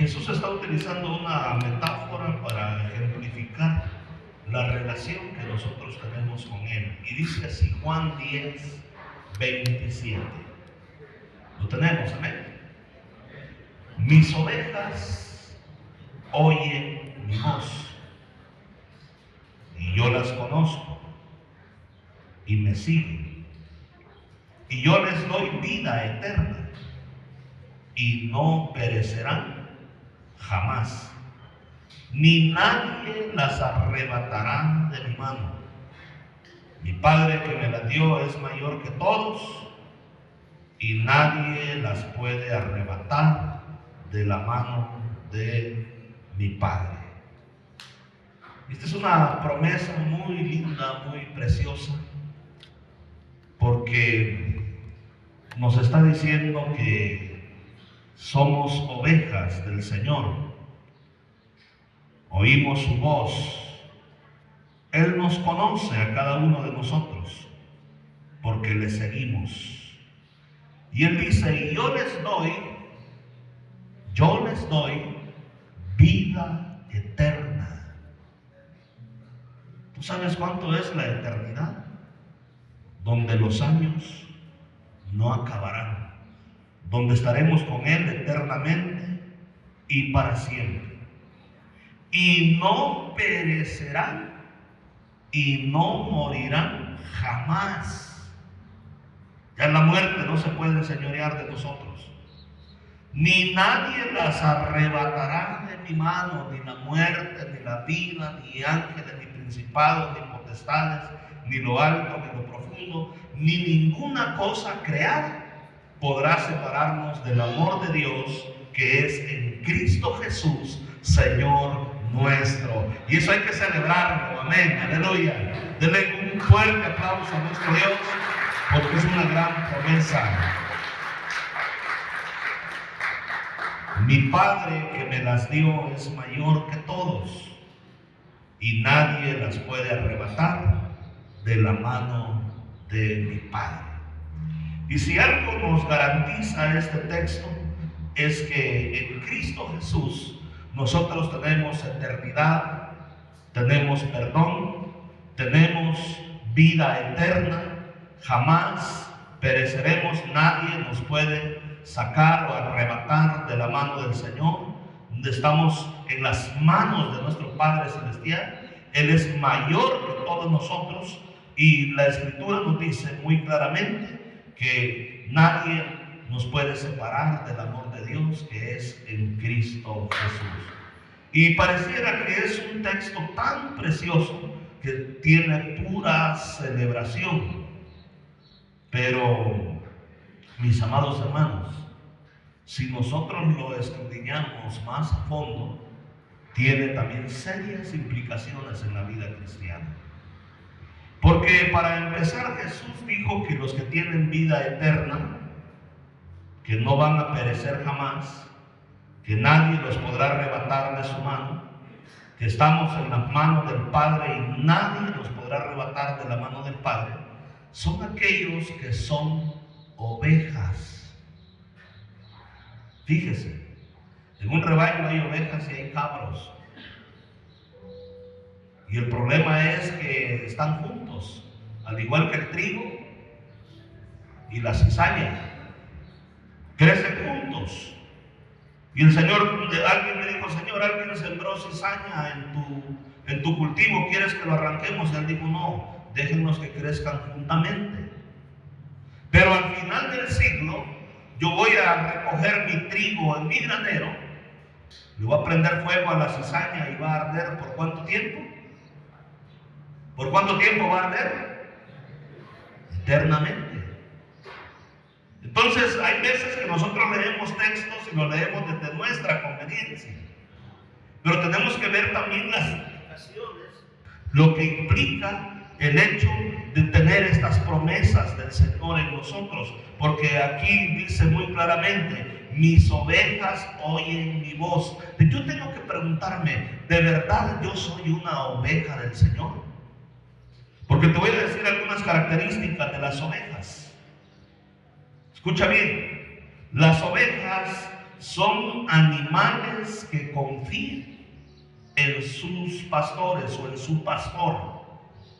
Jesús está utilizando una metáfora para ejemplificar la relación que nosotros tenemos con Él. Y dice así, Juan 10, 27. Lo tenemos, amén. Mis ovejas oyen mi voz, y yo las conozco, y me siguen. Y yo les doy vida eterna, y no perecerán jamás, ni nadie las arrebatará de mi mano. Mi Padre que me las dio es mayor que todos, y nadie las puede arrebatar de la mano de mi Padre. Esta es una promesa muy linda, muy preciosa, porque nos está diciendo que somos ovejas del Señor. Oímos su voz. Él nos conoce a cada uno de nosotros porque le seguimos. Y Él dice, y yo les doy vida eterna. ¿Tú sabes cuánto es la eternidad? Donde los años no acabarán, donde estaremos con Él eternamente y para siempre. Y no perecerán y no morirán jamás. Ya en la muerte no se puede enseñorear de nosotros. Ni nadie las arrebatará de mi mano, ni la muerte, ni la vida, ni ángeles, ni principados, ni potestades, ni lo alto, ni lo profundo, ni ninguna cosa creada podrá separarnos del amor de Dios que es en Cristo Jesús, Señor nuestro. Y eso hay que celebrarlo, amén, aleluya. Denle un fuerte aplauso a nuestro Dios, porque es una gran promesa. Mi Padre que me las dio es mayor que todos, y nadie las puede arrebatar de la mano de mi Padre. Y si algo nos garantiza este texto, es que en Cristo Jesús nosotros tenemos eternidad, tenemos perdón, tenemos vida eterna, jamás pereceremos, nadie nos puede sacar o arrebatar de la mano del Señor. Estamos en las manos de nuestro Padre Celestial. Él es mayor que todos nosotros, y la Escritura nos dice muy claramente que nadie nos puede separar del amor de Dios que es en Cristo Jesús. Y pareciera que es un texto tan precioso que tiene pura celebración. Pero, mis amados hermanos, si nosotros lo escudriñamos más a fondo, tiene también serias implicaciones en la vida cristiana. Porque para empezar, Jesús dijo que los que tienen vida eterna, que no van a perecer jamás, que nadie los podrá arrebatar de su mano, que estamos en las manos del Padre y nadie los podrá arrebatar de la mano del Padre, son aquellos que son ovejas. Fíjese, en un rebaño hay ovejas y hay cabros. Y el problema es que están juntos, al igual que el trigo y la cizaña. Crecen juntos. Y el Señor, alguien me dijo, Señor, alguien sembró cizaña en tu cultivo, ¿quieres que lo arranquemos? Y Él dijo, no, déjenlos que crezcan juntamente. Pero al final del siglo, yo voy a recoger mi trigo en mi granero, le voy a prender fuego a la cizaña y va a arder ¿por cuánto tiempo? ¿Por cuánto tiempo va a arder? Eternamente. Entonces hay veces que nosotros leemos textos y los leemos desde nuestra conveniencia, pero tenemos que ver también las implicaciones, lo que implica el hecho de tener estas promesas del Señor en nosotros, porque aquí dice muy claramente, mis ovejas oyen mi voz. Yo tengo que preguntarme, ¿de verdad yo soy una oveja del Señor? Porque te voy a decir algunas características de las ovejas. Escucha bien, las ovejas son animales que confían en sus pastores o en su pastor.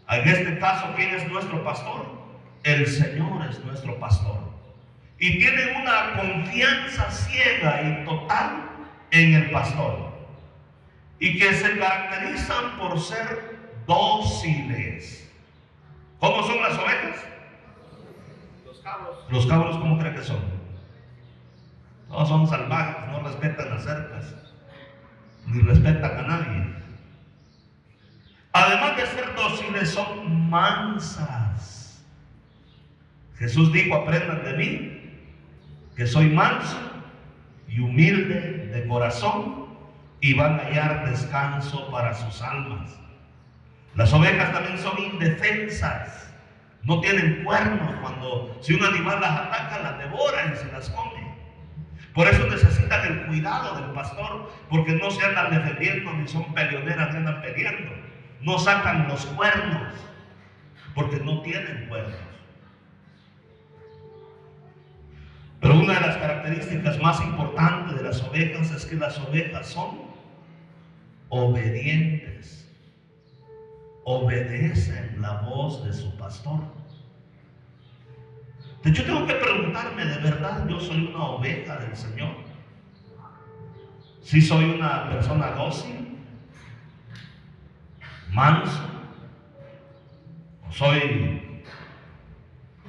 En este caso, ¿quién es nuestro pastor? El Señor es nuestro pastor. Y tienen una confianza ciega y total en el pastor. Y que se caracterizan por ser dóciles. ¿Cómo son las ovejas? Los cabros, ¿cómo creen que son? Todos son salvajes, no respetan las cercas, ni respetan a nadie. Además de ser dóciles, son mansas. Jesús dijo: aprendan de mí, que soy manso y humilde de corazón, y van a hallar descanso para sus almas. Las ovejas también son indefensas. No tienen cuernos. Si un animal las ataca, las devora y se las come. Por eso necesitan el cuidado del pastor, porque no se andan defendiendo, ni son peleoneras, ni andan peleando. No sacan los cuernos, porque no tienen cuernos. Pero una de las características más importantes de las ovejas es que las ovejas son obedientes. Obedecen la voz de su pastor. Yo tengo que preguntarme, ¿de verdad yo soy una oveja del Señor? ¿Sí soy una persona dócil, manso, o soy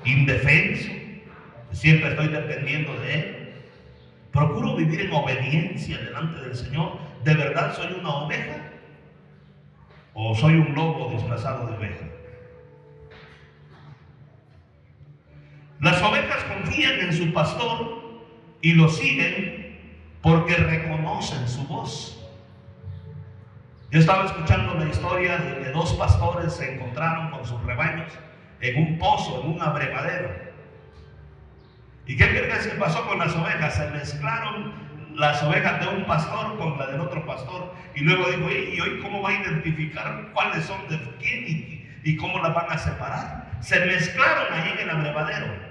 indefenso, siempre estoy dependiendo de Él? ¿Procuro vivir en obediencia delante del Señor? ¿De verdad soy una oveja? ¿O soy un lobo disfrazado de oveja? Las ovejas confían en su pastor y lo siguen porque reconocen su voz. Yo estaba escuchando la historia de que dos pastores se encontraron con sus rebaños en un pozo, en un abrevadero. ¿Y qué crees que pasó con las ovejas? Se mezclaron las ovejas de un pastor con la del otro pastor. Y luego dijo: ¿y hoy cómo va a identificar cuáles son de quién y cómo las van a separar? Se mezclaron ahí en el abrevadero.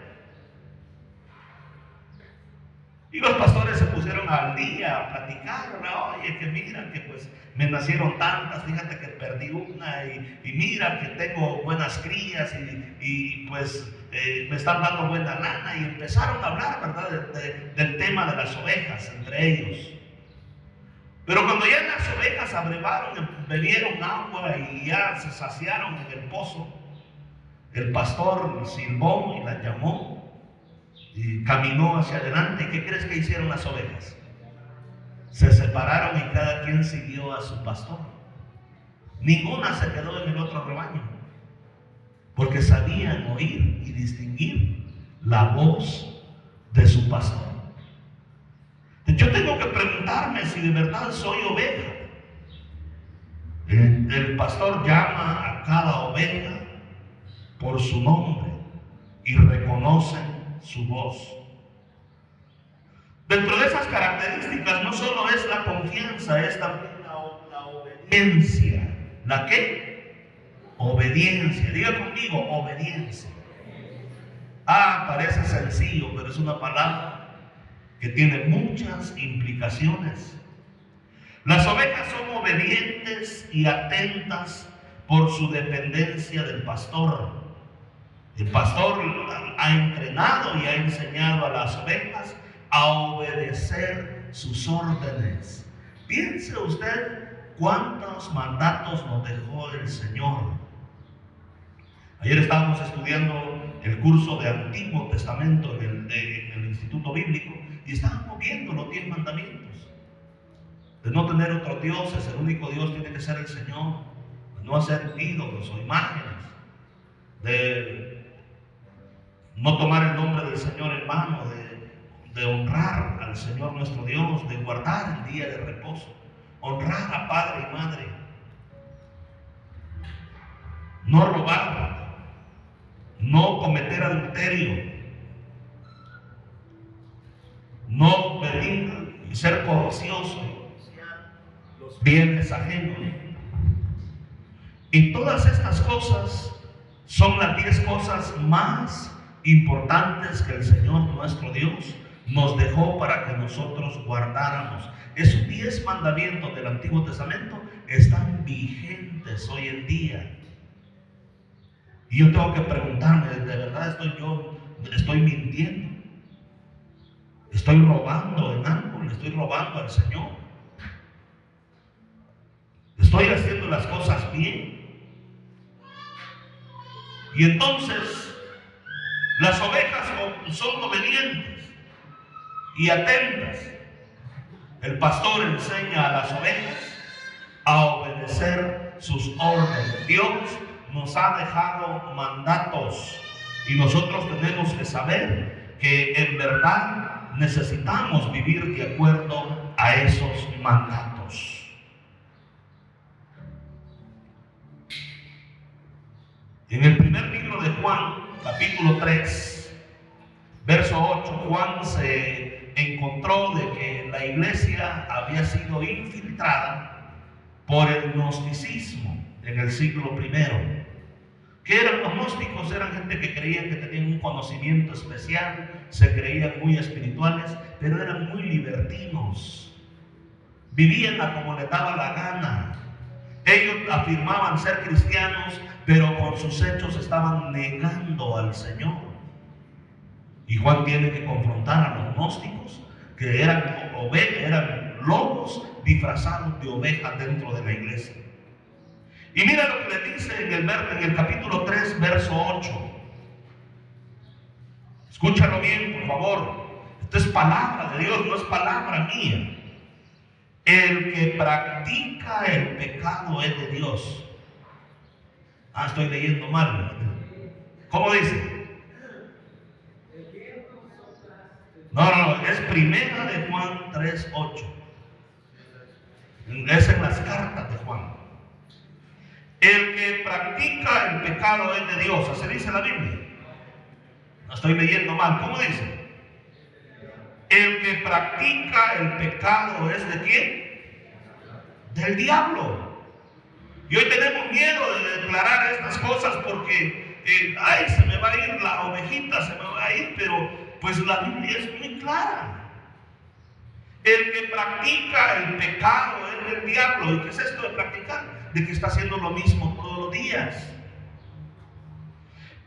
Y los pastores se pusieron al día a platicar. Oye, que mira, que pues me nacieron tantas, fíjate que perdí una, y mira que tengo buenas crías, y pues me están dando buena lana. Y empezaron a hablar, ¿verdad?, del tema de las ovejas entre ellos. Pero cuando ya las ovejas abrevaron, bebieron agua y ya se saciaron en el pozo, el pastor silbó y las llamó y caminó hacia adelante. ¿Y qué crees que hicieron las ovejas? Se separaron y cada quien siguió a su pastor. Ninguna se quedó en el otro rebaño, porque sabían oír y distinguir la voz de su pastor. Yo tengo que preguntarme si de verdad soy oveja. El pastor llama a cada oveja por su nombre y reconocen su voz. Dentro de esas características no solo es la confianza, es también la obediencia. ¿La qué? Obediencia. Diga conmigo: obediencia. Parece sencillo, pero es una palabra que tiene muchas implicaciones. Las ovejas son obedientes y atentas por su dependencia del pastor. El pastor ha entrenado y ha enseñado a las ovejas a obedecer sus órdenes. Piense usted cuántos mandatos nos dejó el Señor. Ayer estábamos estudiando el curso de Antiguo Testamento en el Instituto Bíblico, y estábamos viendo los 10 mandamientos. De no tener otros dioses, el único Dios tiene que ser el Señor. De no hacer ídolos o imágenes. De no tomar el nombre del Señor en vano. De honrar al Señor nuestro Dios. De guardar el día de reposo. Honrar a padre y madre. No robar. No cometer adulterio. No pedir y ser codicioso, los bienes ajenos. Y todas estas cosas son las 10 cosas más importantes que el Señor nuestro Dios nos dejó para que nosotros guardáramos. Esos 10 mandamientos del Antiguo Testamento están vigentes hoy en día. Y yo tengo que preguntarme, ¿de verdad estoy mintiendo? ¿Estoy robando en algo? ¿Le estoy robando al Señor? ¿Estoy haciendo las cosas bien? Y entonces las ovejas son obedientes y atentas. El pastor enseña a las ovejas a obedecer sus órdenes. Dios nos ha dejado mandatos y nosotros tenemos que saber que en verdad necesitamos vivir de acuerdo a esos mandatos. En el primer libro de Juan, capítulo 3, verso 8, Juan se encontró de que la iglesia había sido infiltrada por el gnosticismo en el siglo I. ¿Qué eran los gnósticos? Eran gente que creían que tenían un conocimiento especial, se creían muy espirituales, pero eran muy libertinos. Vivían a como les daba la gana. Ellos afirmaban ser cristianos, pero con sus hechos estaban negando al Señor. Y Juan tiene que confrontar a los gnósticos, que eran lobos disfrazados de ovejas dentro de la iglesia. Y mira lo que le dice en el capítulo 3, verso 8. Escúchalo bien, por favor. Esto es palabra de Dios, no es palabra mía. El que practica el pecado es de Dios. Estoy leyendo mal. ¿Cómo dice? No, es primera de Juan 3, 8. Es en las cartas de Juan. El que practica el pecado es de Dios. Así dice la Biblia. No estoy leyendo mal. ¿Cómo dice? El que practica el pecado es de ¿quién? Del diablo. Y hoy tenemos miedo de declarar estas cosas porque se me va a ir la ovejita, se me va a ir, pero pues la Biblia es muy clara. El que practica el pecado es del diablo. ¿Y qué es esto de practicar? De que está haciendo lo mismo todos los días.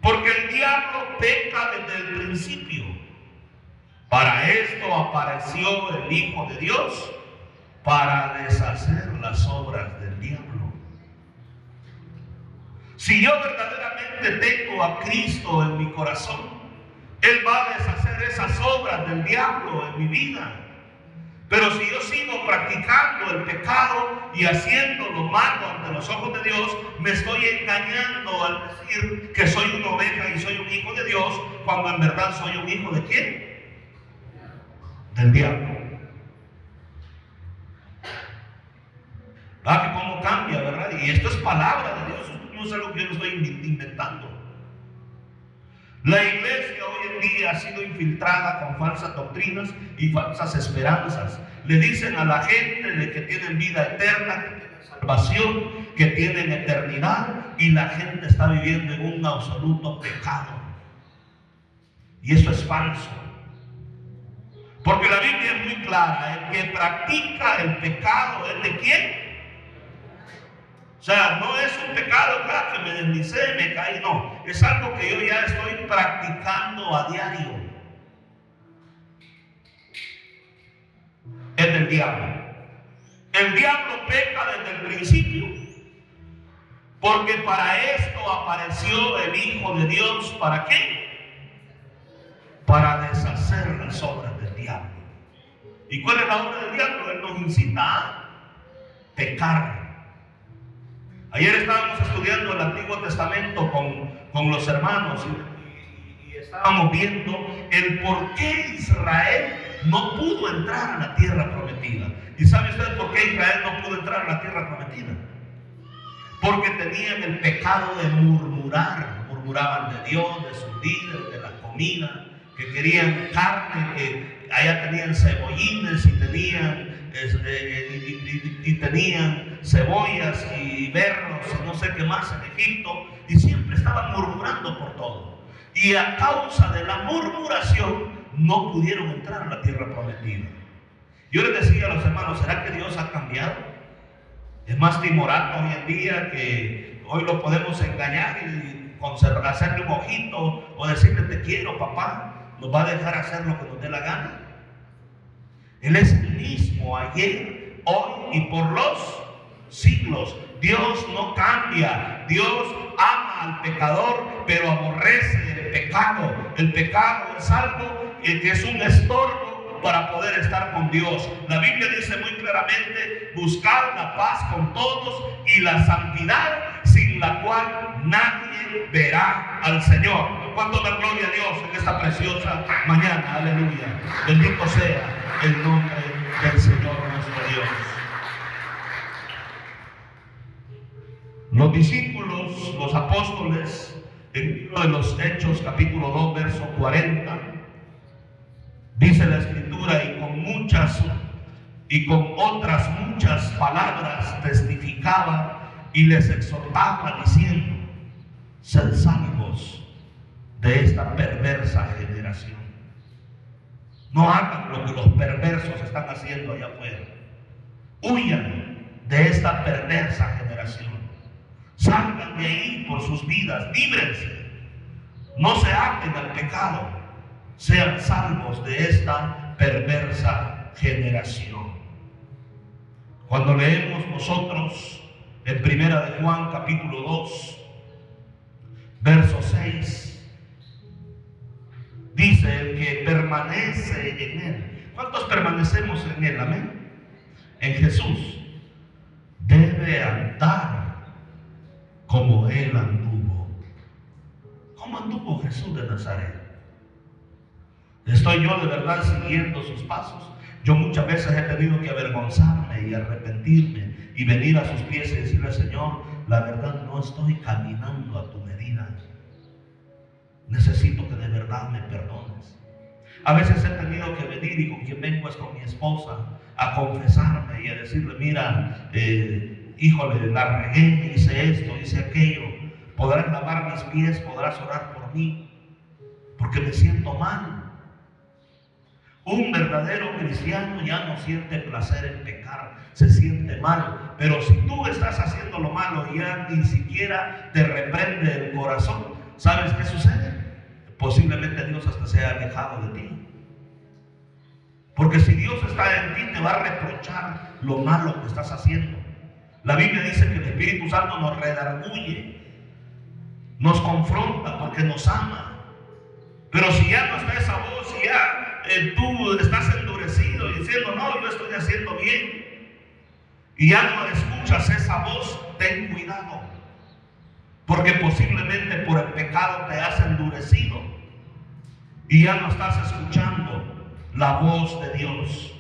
Porque el diablo peca desde el principio. Para esto apareció el Hijo de Dios, para deshacer las obras del diablo. Si yo verdaderamente tengo a Cristo en mi corazón, Él va a deshacer esas obras del diablo en mi vida. Pero si yo sigo practicando el pecado y haciendo lo malo ante los ojos de Dios, me estoy engañando al decir que soy una oveja y soy un hijo de Dios, cuando en verdad soy un hijo ¿de quién? Del diablo. ¿Verdad que cómo cambia, verdad? Y esto es palabra de Dios, esto no es algo que yo me estoy inventando. La iglesia hoy en día ha sido infiltrada con falsas doctrinas y falsas esperanzas. Le dicen a la gente de que tienen vida eterna, que tienen salvación, que tienen eternidad, y la gente está viviendo en un absoluto pecado. Y eso es falso. Porque la Biblia es muy clara: el que practica el pecado es de quién. O sea, no es un pecado, claro, que me deslicé, me caí, no. Es algo que yo ya estoy practicando a diario. Es del diablo. El diablo peca desde el principio, porque para esto apareció el Hijo de Dios. ¿Para qué? Para deshacer las obras del diablo. ¿Y cuál es la obra del diablo? Él nos incita a pecar. Ayer estábamos estudiando el Antiguo Testamento con los hermanos y estábamos viendo el por qué Israel no pudo entrar a la tierra prometida. ¿Y sabe usted por qué Israel no pudo entrar a la tierra prometida? Porque tenían el pecado de murmurar. Murmuraban de Dios, de sus líderes, de la comida, que querían carne, que allá tenían cebollines y tenían cebollas y berros y no sé qué más en Egipto, y siempre estaban murmurando por todo. Y a causa de la murmuración, no pudieron entrar a la tierra prometida. Yo les decía a los hermanos, ¿será que Dios ha cambiado? Es más timorato hoy en día, que hoy lo podemos engañar y hacerle un ojito o decirle te quiero papá. ¿Nos va a dejar hacer lo que nos dé la gana? Él es el mismo ayer, hoy y por los siglos. Dios no cambia. Dios ama al pecador, pero aborrece el pecado. El pecado es algo que es un estorbo para poder estar con Dios. La Biblia dice muy claramente: buscar la paz con todos y la santidad, sin la cual nadie verá al Señor. ¿Cuánto da gloria a Dios en esta preciosa mañana? Aleluya. Bendito sea el nombre del Señor nuestro Dios. Los discípulos, los apóstoles, en el libro de los Hechos, capítulo 2, verso 40, dice la Escritura: y con otras muchas palabras testificaba y les exhortaba diciendo: sed salvos de esta perversa generación. No hagan lo que los perversos están haciendo allá afuera. Huyan de esta perversa generación. Salgan de ahí por sus vidas, líbrense. No se aten al pecado. Sean salvos de esta perversa generación. Cuando leemos nosotros en Primera de Juan, capítulo 2, verso 6, dice: el que permanece en Él. ¿Cuántos permanecemos en Él? Amén. En Jesús. Debe andar como Él anduvo. ¿Cómo anduvo Jesús de Nazaret? ¿Estoy yo de verdad siguiendo sus pasos? Yo muchas veces he tenido que avergonzarme y arrepentirme y venir a sus pies y decirle: Señor, la verdad no estoy caminando a tu medida. Necesito que de verdad me perdones. A veces he tenido que venir, y con quien vengo es con mi esposa, a confesarme y a decirle: mira, híjole, la regué, hice esto, hice aquello. Podrás lavar mis pies, podrás orar por mí, porque me siento mal. Un verdadero cristiano ya no siente placer en pecar, se siente mal. Pero si tú estás haciendo lo malo y ya ni siquiera te reprende el corazón, ¿sabes qué sucede? Posiblemente Dios hasta se haya alejado de ti. Porque si Dios está en ti, te va a reprochar lo malo que estás haciendo. La Biblia dice que el Espíritu Santo nos redarguye, nos confronta porque nos ama. Pero si ya no está esa voz, y ya tú estás endurecido y diciendo: no, yo estoy haciendo bien, y ya no escuchas esa voz, ten cuidado. Porque posiblemente por el pecado te has endurecido y ya no estás escuchando la voz de Dios.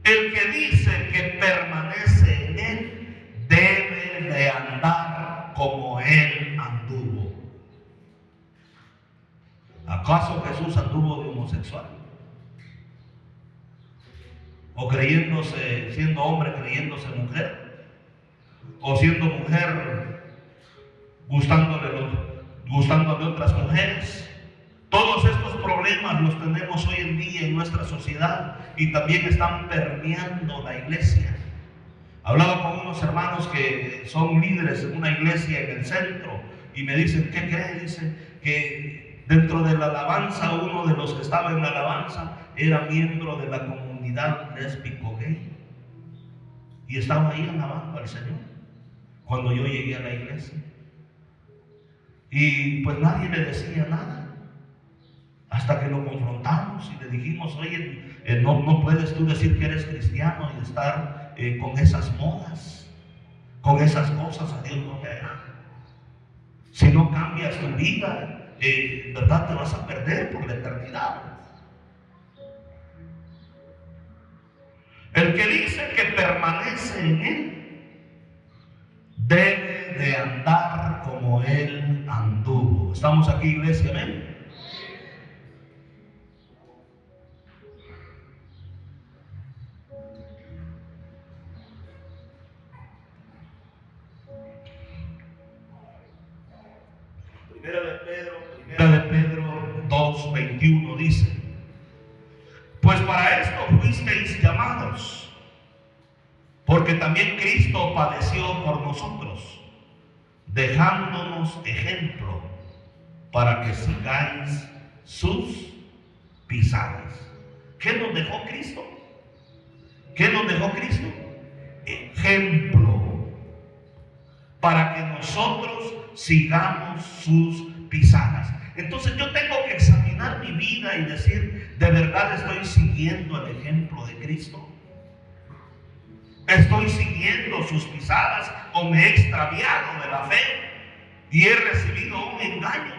El que dice que permanece en Él debe de andar como Él anduvo. ¿Acaso Jesús anduvo de homosexual? ¿O creyéndose, siendo hombre, creyéndose mujer? ¿O siendo mujer, gustando de otras mujeres? Todos estos problemas los tenemos hoy en día en nuestra sociedad y también están permeando la iglesia. Hablaba con unos hermanos que son líderes en una iglesia en el centro y me dicen: ¿qué creen? Dicen que dentro de la alabanza, uno de los que estaba en la alabanza era miembro de la comunidad lésbico gay y estaba ahí alabando al Señor cuando yo llegué a la iglesia. Y pues nadie le decía nada, hasta que lo confrontamos y le dijimos: oye, no puedes tú decir que eres cristiano y estar con esas modas, con esas cosas. A Dios no te hará. Si no cambias tu vida, ¿verdad? Te vas a perder por la eternidad. El que dice que permanece en Él debe de andar como Él anduvo. ¿Estamos aquí, iglesia? Amén. Primera de Pedro 2:21 dice: fuisteis llamados, porque también Cristo padeció por nosotros, dejándonos ejemplo para que sigáis sus pisadas. ¿Qué nos dejó Cristo? ¿Qué nos dejó Cristo? Ejemplo para que nosotros sigamos sus pisadas. Entonces yo tengo que examinar mi vida y decir, ¿de verdad estoy siguiendo el ejemplo de Cristo? ¿Estoy siguiendo sus pisadas o me he extraviado de la fe y he recibido un engaño?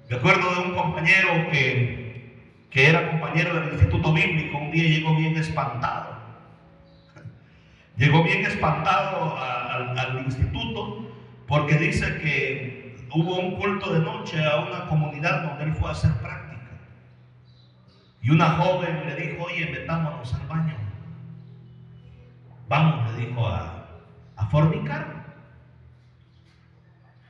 Recuerdo de un compañero que era compañero del instituto bíblico. Un día llegó bien espantado. Llegó bien espantado al instituto porque dice que hubo un culto de noche a una comunidad donde él fue a hacer práctica. Y una joven le dijo, oye, metámonos al baño. Vamos, le dijo, a fornicar.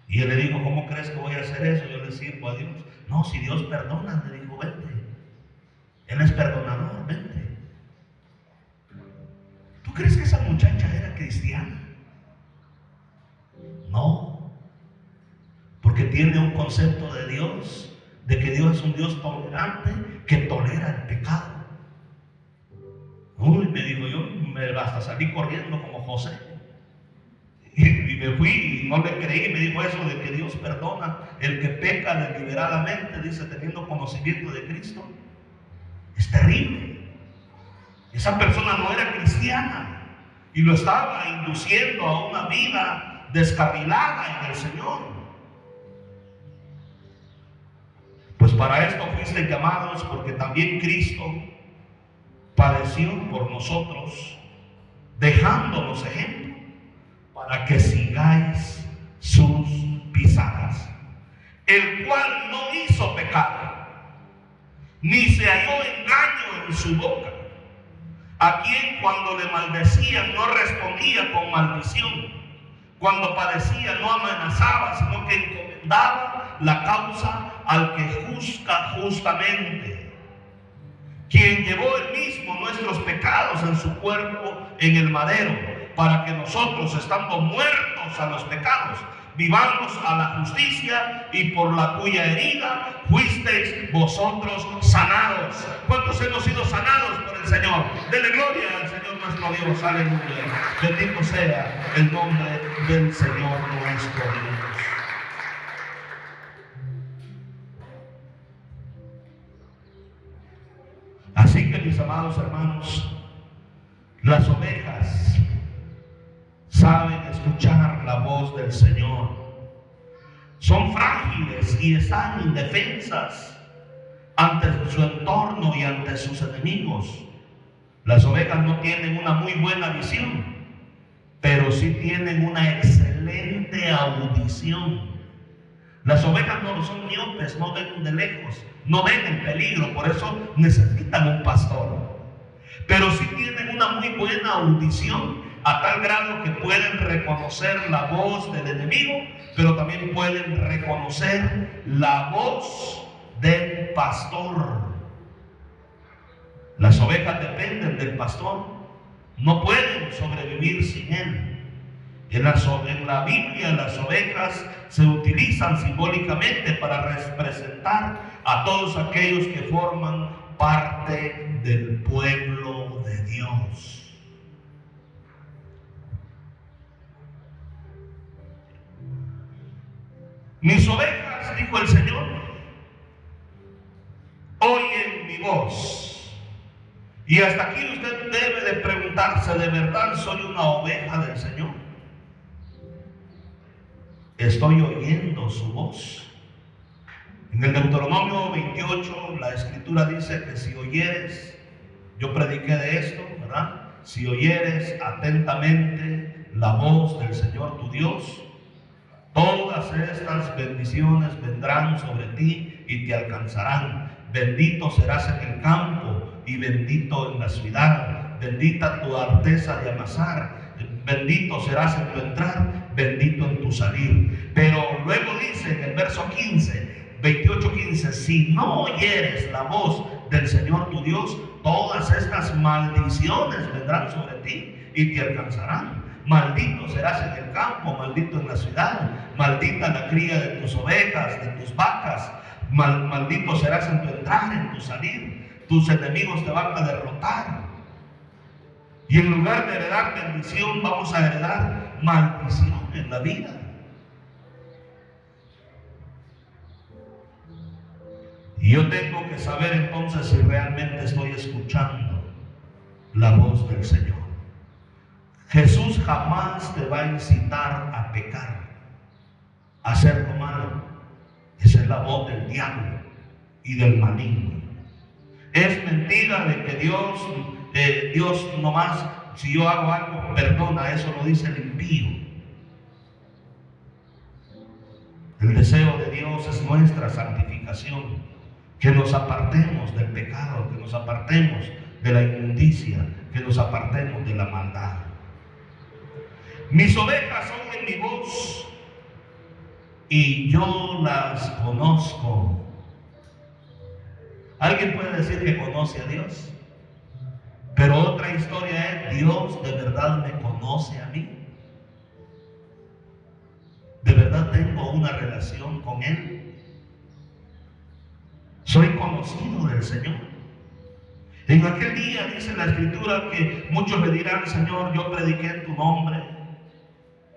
Y él le dijo, ¿cómo crees que voy a hacer eso? Yo le sirvo a Dios. No, si Dios perdona, le dijo, vente. Él es perdonador, vente. ¿Tú crees que esa muchacha era cristiana? No, porque tiene un concepto de Dios, de que Dios es un Dios tolerante, que tolera el pecado. Uy, me dijo yo, hasta salí corriendo como José. Y me fui y no le creí. Me dijo eso de que Dios perdona el que peca deliberadamente, dice, teniendo conocimiento de Cristo. Es terrible. Esa persona no era cristiana y lo estaba induciendo a una vida descarrilada en el Señor. Pues para esto fuiste llamados, porque también Cristo padeció por nosotros, dejándonos ejemplo para que sigáis sus pisadas, el cual no hizo pecado, ni se halló engaño en su boca, a quien cuando le maldecían no respondía con maldición, cuando padecía no amenazaba, sino que encomendaba la causa al que juzga justamente, quien llevó él mismo nuestros pecados en su cuerpo en el madero, para que nosotros, estando muertos a los pecados, vivamos a la justicia, y por la cuya herida fuisteis vosotros sanados. ¿Cuántos hemos sido sanados por el Señor? Dele gloria al Señor nuestro Dios. Aleluya. Bendito sea el nombre del Señor nuestro Dios. Así que, mis amados hermanos, las ovejas saben escuchar la voz del Señor. Son frágiles y están indefensas ante su entorno y ante sus enemigos. Las ovejas no tienen una muy buena visión, pero sí tienen una excelente audición. Las ovejas no son miopes, no ven de lejos, no ven el peligro, por eso necesitan un pastor. Pero sí tienen una muy buena audición, a tal grado que pueden reconocer la voz del enemigo, pero también pueden reconocer la voz del pastor. Las ovejas dependen del pastor, no pueden sobrevivir sin él. En la Biblia las ovejas se utilizan simbólicamente para representar a todos aquellos que forman parte del pueblo de Dios. Mis ovejas, dijo el Señor, oyen mi voz. Y hasta aquí usted debe de preguntarse, ¿de verdad soy una oveja del Señor? ¿Estoy oyendo su voz? En el Deuteronomio 28 la Escritura dice que si oyeres, yo prediqué de esto, ¿verdad? Si oyeres atentamente la voz del Señor tu Dios, todas estas bendiciones vendrán sobre ti y te alcanzarán. Bendito serás en el campo y bendito en la ciudad. Bendita tu arteza de amasar. Bendito serás en tu entrar, bendito en tu salir. Pero luego dice en el verso 15, 28:15, si no oyeres la voz del Señor tu Dios, todas estas maldiciones vendrán sobre ti y te alcanzarán. Maldito serás en el campo, maldito en la ciudad, maldita la cría de tus ovejas, de tus vacas, maldito serás en tu entrar, en tu salir. Tus enemigos te van a derrotar. Y en lugar de heredar bendición, vamos a heredar maldición en la vida. Y yo tengo que saber entonces si realmente estoy escuchando la voz del Señor. Jesús jamás te va a incitar a pecar, a hacer lo malo. Esa es la voz del diablo y del maligno. Es mentira de que Dios nomás, si yo hago algo, perdona. Eso lo dice el impío. El deseo de Dios es nuestra santificación, que nos apartemos del pecado, que nos apartemos de la inmundicia, que nos apartemos de la maldad. Mis ovejas oyen mi voz y yo las conozco. ¿Alguien puede decir que conoce a Dios? Pero otra historia es: Dios de verdad me conoce a mí. ¿De verdad tengo una relación con Él? ¿Soy conocido del Señor? En aquel día dice la Escritura que muchos le dirán: Señor, yo prediqué en tu nombre.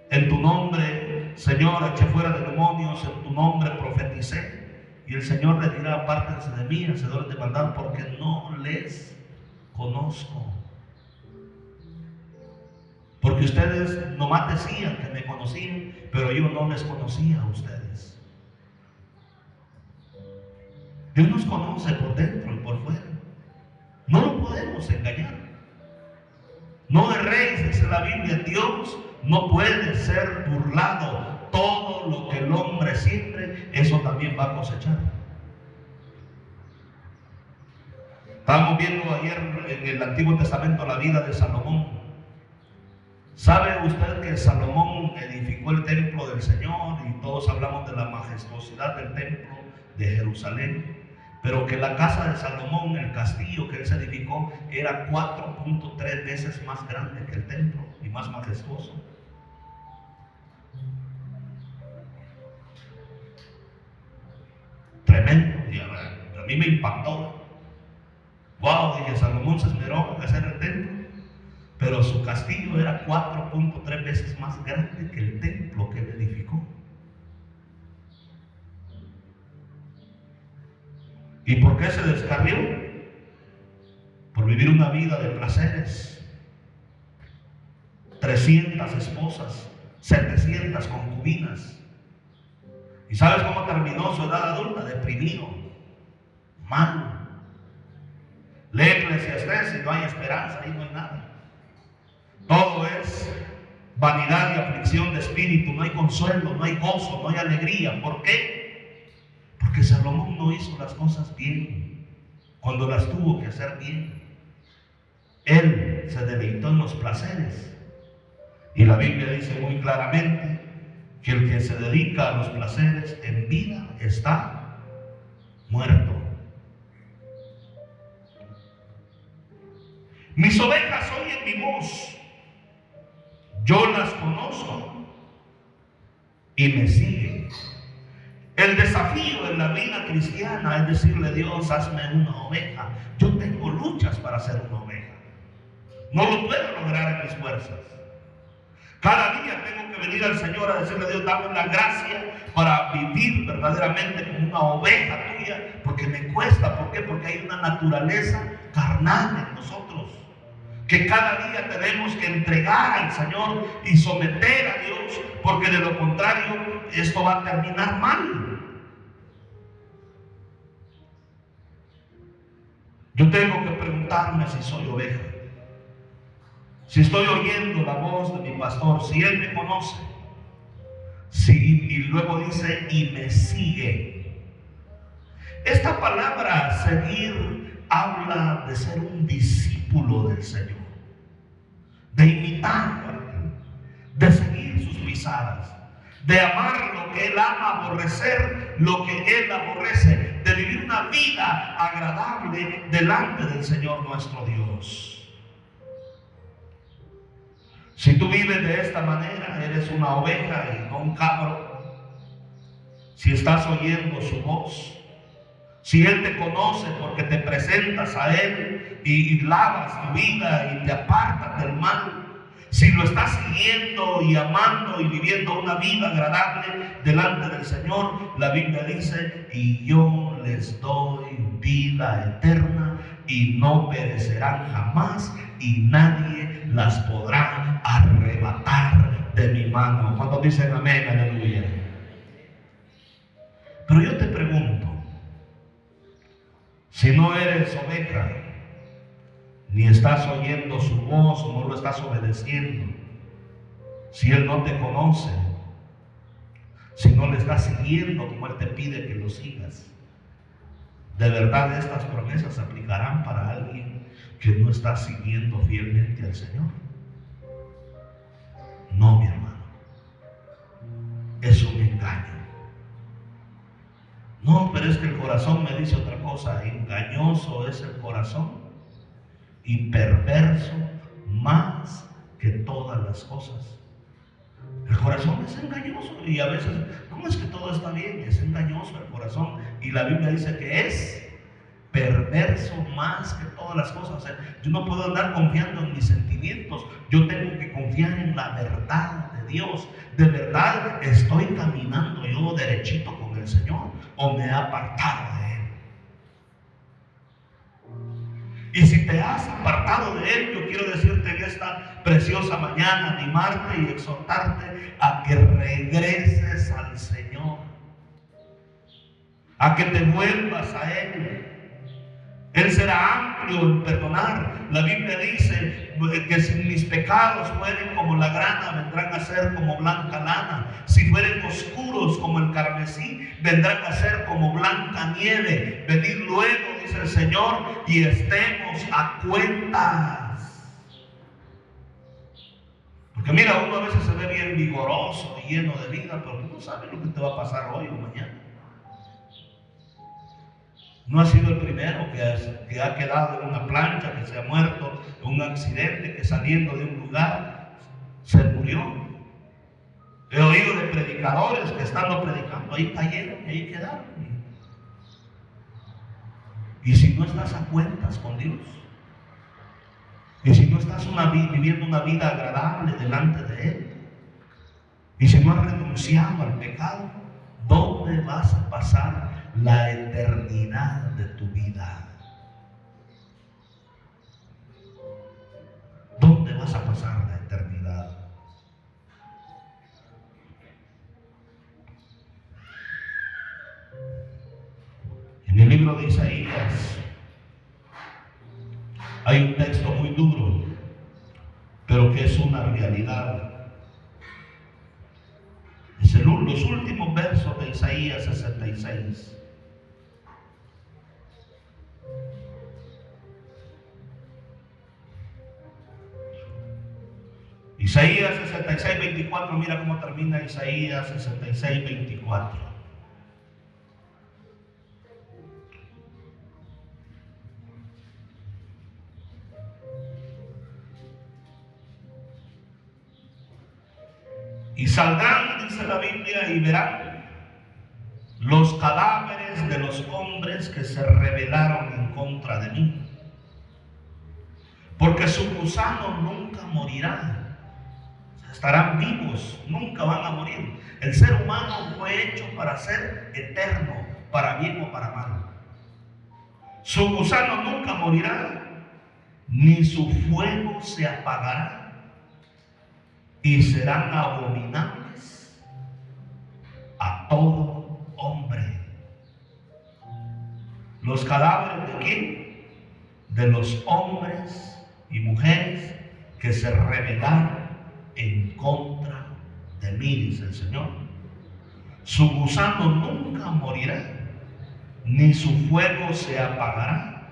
En tu nombre, Señor, eché fuera de demonios. En tu nombre profeticé. Y el Señor le dirá: apártense de mí, hacedores de maldad, porque no les conozco. Porque ustedes nomás decían que me conocían, pero yo no les conocía a ustedes. Dios nos conoce por dentro y por fuera. No lo podemos engañar. No erréis, dice la Biblia. Dios no puede ser burlado. Todo lo que el hombre siembre, eso también va a cosechar. Estábamos viendo ayer en el Antiguo Testamento la vida de Salomón. ¿Sabe usted que Salomón edificó el templo del Señor? Y todos hablamos de la majestuosidad del templo de Jerusalén. Pero que la casa de Salomón, el castillo que él se edificó, era 4.3 veces más grande que el templo y más majestuoso. Tremendo. Y a mí me impactó. Wow, dije, Salomón se esmeró en hacer el templo, pero su castillo era 4.3 veces más grande que el templo que él edificó. ¿Y por qué se descarrió? Por vivir una vida de placeres. 300 esposas, 700 concubinas. ¿Y sabes cómo terminó su edad adulta? Deprimido, malo. Lee Eclesiastés y no hay esperanza, ahí no hay nada. Todo es vanidad y aflicción de espíritu, no hay consuelo, no hay gozo, no hay alegría. ¿Por qué? Porque Salomón no hizo las cosas bien cuando las tuvo que hacer bien. Él se deleitó en los placeres. Y la Biblia dice muy claramente que el que se dedica a los placeres en vida está muerto. Mis ovejas oyen mi voz, yo las conozco y me siguen. El desafío en la vida cristiana es decirle: Dios, hazme una oveja. Yo tengo luchas para ser una oveja. No lo puedo lograr en mis fuerzas. Cada día tengo que venir al Señor a decirle: Dios, dame la gracia para vivir verdaderamente como una oveja tuya, porque me cuesta. ¿Por qué? Porque hay una naturaleza carnal en nosotros, que cada día tenemos que entregar al Señor y someter a Dios, porque de lo contrario esto va a terminar mal. Yo tengo que preguntarme si soy oveja, si estoy oyendo la voz de mi pastor, si Él me conoce. Sí, y luego dice: y me sigue. Esta palabra seguir habla de ser un discípulo del Señor, de imitarlo, de seguir sus pisadas, de amar lo que Él ama, aborrecer lo que Él aborrece, de vivir una vida agradable delante del Señor nuestro Dios. Si tú vives de esta manera, eres una oveja y no un cabro. Si estás oyendo su voz, si Él te conoce porque te presentas a Él y lavas tu vida y te apartas del mal, si lo estás siguiendo y amando y viviendo una vida agradable delante del Señor, la Biblia dice: y yo les doy vida eterna y no perecerán jamás, y nadie las podrá arrebatar de mi mano. ¿Cuántos dicen amén? Aleluya. Pero yo te pregunto, si no eres oveja, ni estás oyendo su voz, o no lo estás obedeciendo, si Él no te conoce, si no le estás siguiendo como Él te pide que lo sigas, ¿de verdad estas promesas se aplicarán para alguien que no está siguiendo fielmente al Señor? No, mi hermano, es un engaño. No, pero es que el corazón me dice otra cosa. Engañoso es el corazón y perverso más que todas las cosas. El corazón es engañoso y a veces, ¿cómo es que todo está bien? Es engañoso el corazón, y la Biblia dice que es perverso más que todas las cosas. O sea, yo no puedo andar confiando en mis sentimientos, yo tengo que confiar en la verdad de Dios. ¿De verdad estoy caminando yo derechito con el Señor o me he apartado de Él? Y si te has apartado de Él, yo quiero decirte en esta preciosa mañana, animarte y exhortarte a que regreses al Señor, a que te vuelvas a Él. Él será amplio en perdonar. La Biblia dice que si mis pecados fueren como la grana, vendrán a ser como blanca lana. Si fueren oscuros como el carmesí, vendrán a ser como blanca nieve. Venid luego, dice el Señor, y estemos a cuentas. Porque mira, uno a veces se ve bien vigoroso y lleno de vida, pero tú no sabes lo que te va a pasar hoy o mañana. No ha sido el primero que ha quedado en una plancha, que se ha muerto en un accidente, que saliendo de un lugar se murió. He oído de predicadores que estando predicando ahí cayeron y ahí quedaron. Y si no estás a cuentas con Dios, y si no estás viviendo una vida agradable delante de Él, y si no has renunciado al pecado, ¿dónde vas a pasar la eternidad de tu vida? ¿Dónde vas a pasar la eternidad? En el libro de Isaías hay un texto muy duro, pero que es una realidad. Es los últimos versos de Isaías 66. Isaías 66, 24, mira cómo termina Isaías 66, 24. Y saldrán, dice la Biblia, y verán los cadáveres de los hombres que se rebelaron en contra de mí. Porque su gusano nunca morirá. Estarán vivos, nunca van a morir. El ser humano fue hecho para ser eterno, para bien o para mal. Su gusano nunca morirá, ni su fuego se apagará, y serán abominables a todo hombre. ¿Los cadáveres de quién? De los hombres y mujeres que se rebelaron en contra de mí, dice el Señor. Su gusano nunca morirá, ni su fuego se apagará,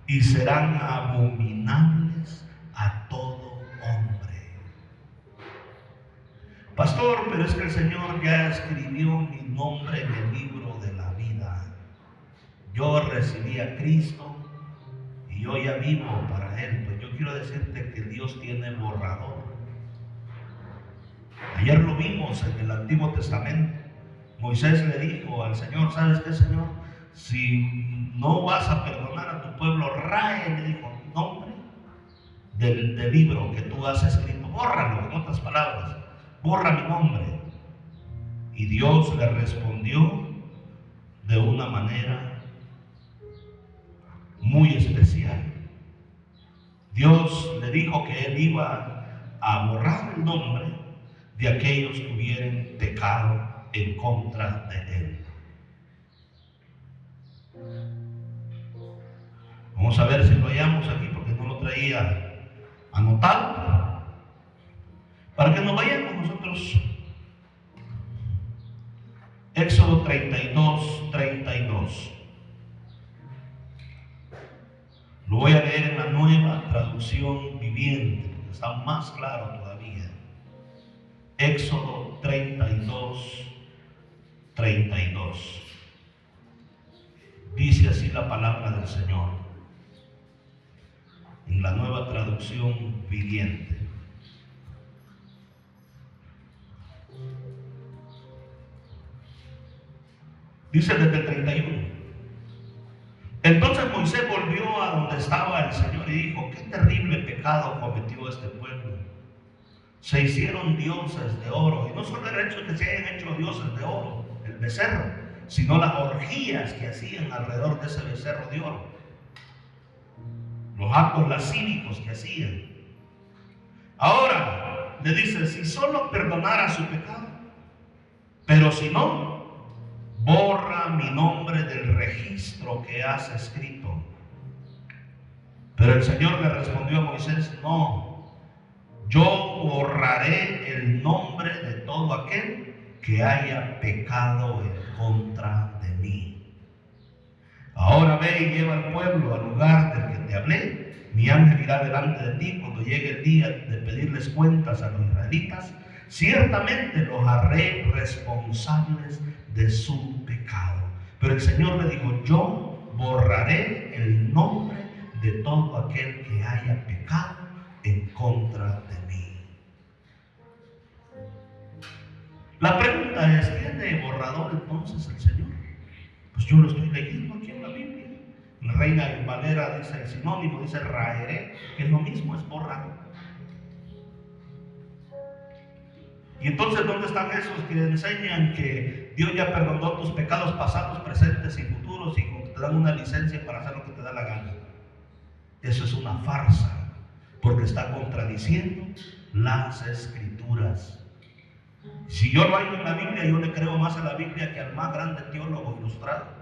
y serán abominables a todo hombre. Pastor, pero es que el Señor ya escribió mi nombre en el libro de la vida. yo recibí a Cristo y yo ya vivo para Él. Pues yo quiero decirte que Dios tiene borrador. Ayer lo vimos en el Antiguo Testamento. Moisés le dijo al Señor: ¿sabes qué, Señor? Si no vas a perdonar a tu pueblo, rae, le dijo, nombre del libro que tú has escrito. Bórralo, en otras palabras, borra mi nombre. Y Dios le respondió de una manera muy especial. Dios le dijo que Él iba a borrar el nombre de aquellos que hubieran pecado en contra de Él. Vamos a ver si lo hallamos aquí, porque no lo traía anotado, para que nos vayamos nosotros. Éxodo 32:32. Lo voy a leer en la Nueva Traducción Viviente, porque está más claro todavía. Éxodo 32:32. Dice así la palabra del Señor, en la Nueva Traducción Viviente. Dice desde el 31. Entonces Moisés volvió a donde estaba el Señor y dijo: qué terrible pecado cometió este pueblo. Se hicieron dioses de oro, y no solo el hecho de que se hayan hecho dioses de oro, el becerro, sino las orgías que hacían alrededor de ese becerro de oro, los actos lascívicos que hacían. Ahora le dice: si solo perdonara su pecado, pero si no, borra mi nombre del registro que has escrito. Pero el Señor le respondió a Moisés: no, yo borraré el nombre de todo aquel que haya pecado en contra de mí. Ahora ve y lleva al pueblo al lugar del que te hablé. Mi ángel irá delante de ti cuando llegue el día de pedirles cuentas a los israelitas. Ciertamente los haré responsables de su pecado. Pero el Señor le dijo: yo borraré el nombre de todo aquel que haya pecado en contra de mí. La pregunta es: ¿tiene borrador entonces el Señor? Pues yo lo estoy leyendo aquí en la Biblia. La Reina Valera dice el sinónimo, dice raeré, que es lo mismo, es borrar. Y entonces, ¿dónde están esos que enseñan que Dios ya perdonó tus pecados pasados, presentes y futuros, y te dan una licencia para hacer lo que te da la gana? Eso es una farsa, porque está contradiciendo las Escrituras. Si yo lo hallo en la Biblia, yo le creo más a la Biblia que al más grande teólogo ilustrado.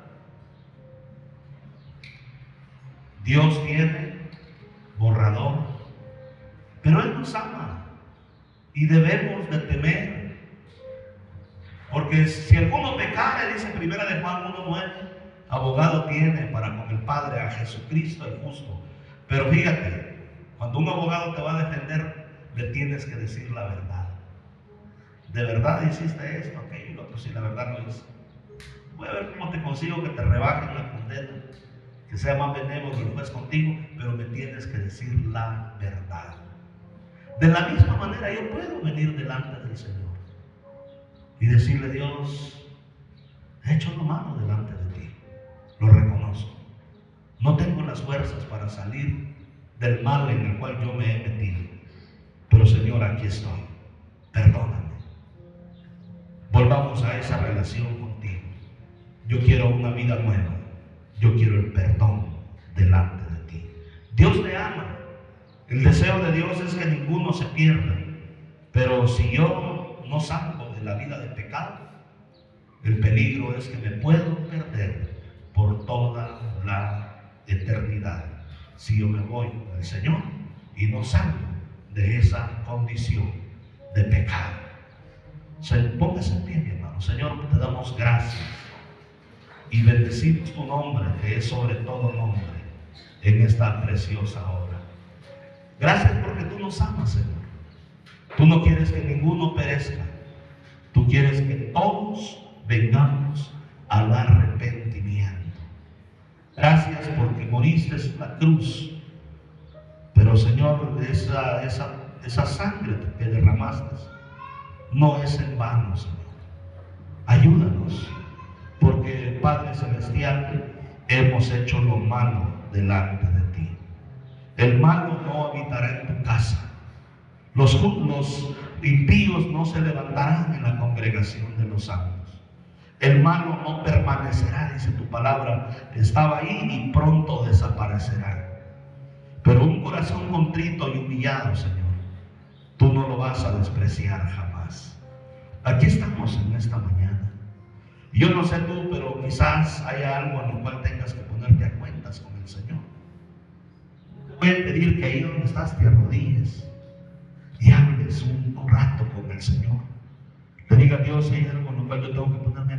Dios tiene borrador, pero Él nos ama y debemos de temer, porque si alguno pecare, dice Primera de Juan 1:9, abogado tiene para con el Padre a Jesucristo el justo. Pero fíjate, cuando un abogado te va a defender, le tienes que decir la verdad. ¿De verdad hiciste esto, aquello y lo otro? Si la verdad no es, voy a ver cómo te consigo que te rebajen la condena, que sea más benévolo el juez contigo, pero me tienes que decir la verdad. De la misma manera yo puedo venir delante del Señor y decirle: Dios, he hecho lo malo delante de ti, lo reconozco. No tengo las fuerzas para salir del mal en el cual yo me he metido, pero Señor, aquí estoy, perdóname. Volvamos a esa relación contigo. Yo quiero una vida nueva. Yo quiero el perdón delante de ti. Dios te ama. El deseo de Dios es que ninguno se pierda. Pero si yo no salgo de la vida de pecado, el peligro es que me puedo perder por toda la eternidad. Si yo me voy al Señor y no salgo de esa condición de pecado. Póngase en pie, mi hermano. Señor, te damos gracias y bendecimos tu nombre, que es sobre todo nombre, en esta preciosa hora. Gracias porque tú nos amas, Señor. Tú no quieres que ninguno perezca. Tú quieres que todos vengamos al arrepentimiento. Gracias porque moriste en la cruz. Pero Señor, esa sangre que derramaste no es en vano, Señor. Ayúdanos, porque Padre Celestial, hemos hecho lo malo delante de ti. El malo no habitará en tu casa. Los impíos no se levantarán en la congregación de los santos. El malo no permanecerá, dice tu palabra, estaba ahí y pronto desaparecerá. Pero un corazón contrito y humillado, Señor, tú no lo vas a despreciar jamás. Aquí estamos en esta mañana. Yo no sé tú, pero quizás haya algo en lo cual tengas que ponerte a cuentas con el Señor. Te voy a pedir que ahí donde estás te arrodilles y hables un rato con el Señor. Le diga a Dios, hay algo en lo cual yo tengo que ponerme